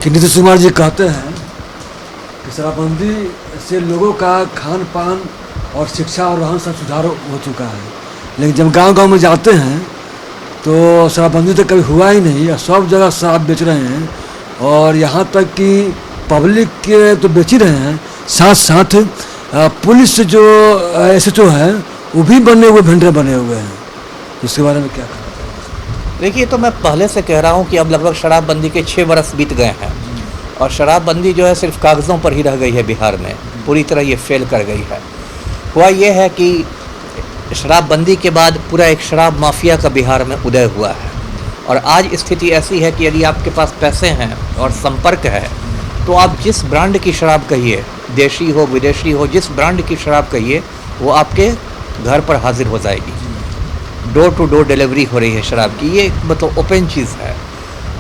कि नीतीश कुमार जी कहते हैं कि शराबबंदी से लोगों का खान पान और शिक्षा और रहन सहन सुधार हो चुका है, लेकिन जब गांव-गांव में जाते हैं तो शराबबंदी तो कभी हुआ ही नहीं और सब जगह शराब बेच रहे हैं। और यहाँ तक कि पब्लिक के तो बेच ही रहे हैं, साथ साथ पुलिस जो एसएचओ है वो भी बने हुए भेंडरे बने हुए हैं। इसके बारे में क्या कहना चाहिए? देखिए, तो मैं पहले से कह रहा हूँ कि अब लगभग शराबबंदी के 6 बरस बीत गए हैं और शराबबंदी जो है सिर्फ कागज़ों पर ही रह गई है। बिहार में पूरी तरह ये फेल कर गई है। हुआ ये है कि शराबबंदी के बाद पूरा एक शराब माफिया का बिहार में उदय हुआ है और आज स्थिति ऐसी है कि यदि आपके पास पैसे हैं और संपर्क है तो आप जिस ब्रांड की शराब कहिए, देशी हो विदेशी हो, जिस ब्रांड की शराब कहिए वो आपके घर पर हाजिर हो जाएगी। डोर टू डोर डिलीवरी हो रही है शराब की। ये मतलब ओपन चीज़ है।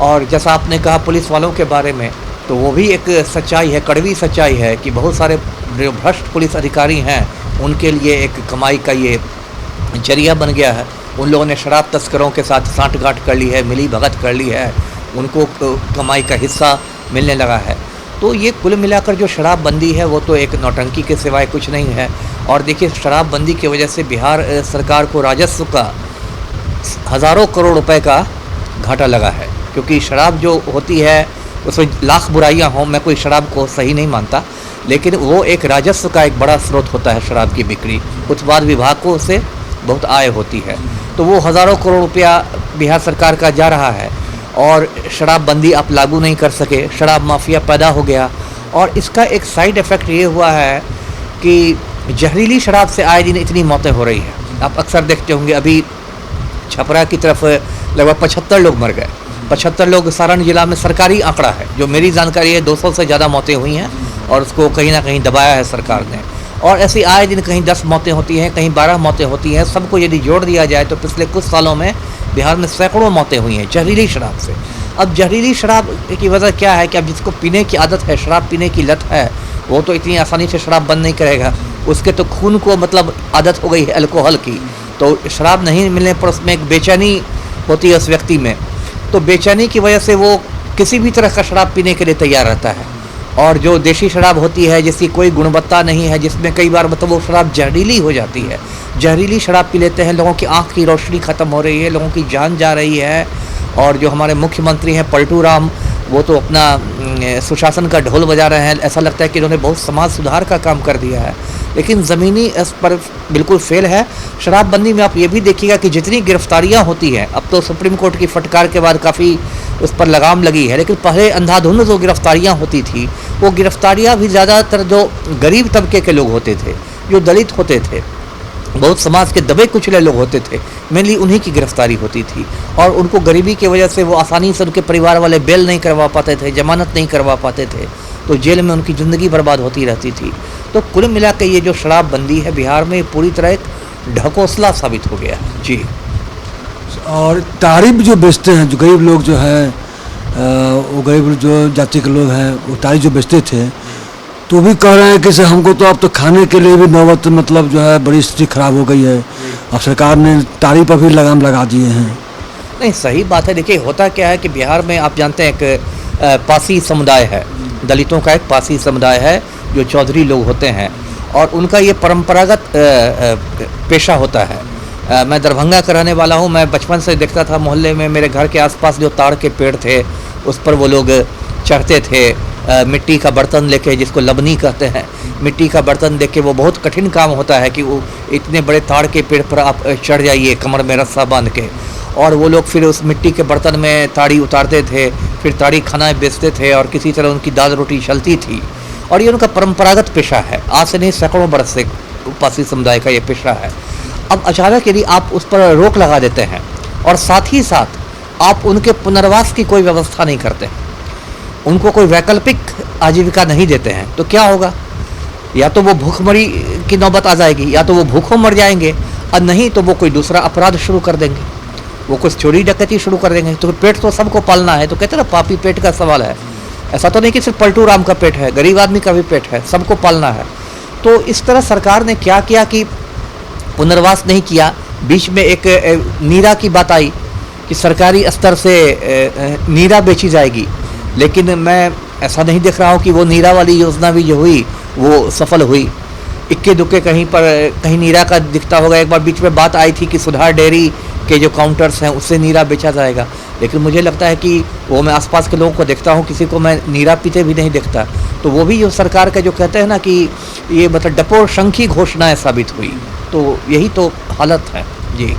और जैसा आपने कहा पुलिस वालों के बारे में, तो वो भी एक सच्चाई है, कड़वी सच्चाई है कि बहुत सारे जो भ्रष्ट पुलिस अधिकारी हैं उनके लिए एक कमाई का ये जरिया बन गया है। उन लोगों ने शराब तस्करों के साथ साँठ-गाँठ कर ली है, मिली भगत कर ली है, उनको कमाई का हिस्सा मिलने लगा है। तो ये कुल मिलाकर जो शराबबंदी है वो तो एक नौटंकी के सिवाय कुछ नहीं है। और देखिए, शराबबंदी की वजह से बिहार सरकार को राजस्व का हज़ारों करोड़ रुपए का घाटा लगा है, क्योंकि शराब जो होती है उसमें लाख बुराइयां हों, मैं कोई शराब को सही नहीं मानता, लेकिन वो एक राजस्व का एक बड़ा स्रोत होता है शराब की बिक्री। उत्पाद विभाग को उससे बहुत आय होती है, तो वो हज़ारों करोड़ रुपया बिहार सरकार का जा रहा है। और शराबबंदी आप लागू नहीं कर सके, शराब माफिया पैदा हो गया। और इसका एक साइड इफ़ेक्ट ये हुआ है कि जहरीली शराब से आए दिन इतनी मौतें हो रही हैं। आप अक्सर देखते होंगे, अभी छपरा की तरफ लगभग 75 लोग मर गए। 75 लोग सारण जिला में सरकारी आंकड़ा है, जो मेरी जानकारी है 200 से ज़्यादा मौतें हुई हैं और उसको कहीं ना कहीं दबाया है सरकार ने। और ऐसी आए दिन कहीं 10 मौतें होती हैं, कहीं 12 मौतें होती हैं। सबको यदि जोड़ दिया जाए तो पिछले कुछ सालों में बिहार में सैकड़ों मौतें हुई हैं जहरीली शराब से। अब जहरीली शराब की वजह क्या है कि अब जिसको पीने की आदत है, शराब पीने की लत है, वो तो इतनी आसानी से शराब बंद नहीं करेगा। उसके तो खून को मतलब आदत हो गई है अल्कोहल की, तो शराब नहीं मिलने पर उसमें एक बेचैनी होती है उस व्यक्ति में। तो बेचैनी की वजह से वो किसी भी तरह का शराब पीने के लिए तैयार रहता है। और जो देशी शराब होती है जिसकी कोई गुणवत्ता नहीं है, जिसमें कई बार मतलब वो शराब जहरीली हो जाती है, जहरीली शराब पी लेते हैं, लोगों की आँख की रोशनी ख़त्म हो रही है, लोगों की जान जा रही है। और जो हमारे मुख्यमंत्री हैं पलटू राम, वो तो अपना सुशासन का ढोल बजा रहे हैं। ऐसा लगता है कि इन्होंने बहुत समाज सुधार का काम कर दिया है, लेकिन ज़मीनी इस पर बिल्कुल फेल है। शराबबंदी में आप ये भी देखिएगा कि जितनी गिरफ्तारियां होती हैं, अब तो सुप्रीम कोर्ट की फटकार के बाद काफ़ी उस पर लगाम लगी है, लेकिन पहले अंधाधुंध जो गिरफ्तारियां होती थी, वो गिरफ्तारियां भी ज़्यादातर जो गरीब तबके के लोग होते थे, जो दलित होते थे, बहुत समाज के दबे कुचले लोग होते थे, मेनली उन्हीं की गिरफ्तारी होती थी। और उनको गरीबी की वजह से वो आसानी से उनके परिवार वाले बेल नहीं करवा पाते थे, जमानत नहीं करवा पाते थे, तो जेल में उनकी ज़िंदगी बर्बाद होती रहती थी। तो कुल मिला के ये जो शराबबंदी है बिहार में पूरी तरह एक ढकोसला साबित हो गया है। जी। और तारी भी जो बेचते हैं, जो गरीब लोग जो है, वो गरीब जो जाति के लोग हैं, वो तारी जो बेचते थे, तो भी कह रहे हैं कि सर हमको तो अब तो खाने के लिए भी नौबत मतलब जो है बड़ी स्थिति खराब हो गई है। अब सरकार ने तारी पर भी लगाम लगा दिए हैं। नहीं, सही बात है। देखिए, होता क्या है कि बिहार में आप जानते हैं एक पासी समुदाय है, दलितों का एक पासी समुदाय है जो चौधरी लोग होते हैं, और उनका ये परंपरागत पेशा होता है। मैं दरभंगा का रहने वाला हूँ। मैं बचपन से देखता था मोहल्ले में, मेरे घर के आसपास जो ताड़ के पेड़ थे उस पर वो लोग चढ़ते थे। मिट्टी का बर्तन लेके, जिसको लबनी कहते हैं, मिट्टी का बर्तन देके, वो बहुत कठिन काम होता है कि वो इतने बड़े ताड़ के पेड़ पर आप चढ़ जाइए कमर में रस्सा बांध के, और वो लोग फिर उस मिट्टी के बर्तन में ताड़ी उतारते थे, फिर ताड़ी खाना बेचते थे और किसी तरह उनकी दाल रोटी चलती थी। और ये उनका परंपरागत पेशा है, आज से नहीं सैकड़ों बरस से पासी समुदाय का ये पेशा है। अब अचानक यदि आप उस पर रोक लगा देते हैं और साथ ही साथ आप उनके पुनर्वास की कोई व्यवस्था नहीं करते, उनको कोई वैकल्पिक आजीविका नहीं देते हैं, तो क्या होगा? या तो वो भूखमरी की नौबत आ जाएगी, या तो वो भूखों मर जाएंगे, और नहीं तो वो कोई दूसरा अपराध शुरू कर देंगे, वो कुछ चोरी डकैती शुरू कर देंगे। तो पेट तो सबको पालना है, तो कहते हैं ना पापी पेट का सवाल है। ऐसा तो नहीं कि सिर्फ पलटू राम का पेट है, गरीब आदमी का भी पेट है, सबको पालना है। तो इस तरह सरकार ने क्या किया कि पुनर्वास नहीं किया। बीच में एक नीरा की बात आई कि सरकारी स्तर से नीरा बेची जाएगी, लेकिन मैं ऐसा नहीं देख रहा हूँ कि वो नीरा वाली योजना भी जो हुई वो सफल हुई। इक्के दुक्के कहीं पर कहीं नीरा का दिखता होगा। एक बार बीच में बात आई थी कि सुधार डेयरी के जो काउंटर्स हैं उससे नीरा बेचा जाएगा, लेकिन मुझे लगता है कि वो मैं आसपास के लोगों को देखता हूँ, किसी को मैं नीरा पीते भी नहीं देखता। तो वो भी जो सरकार का जो कहते हैं ना कि ये मतलब डपोर शंखी घोषणाएं साबित हुई, तो यही तो हालत है जी।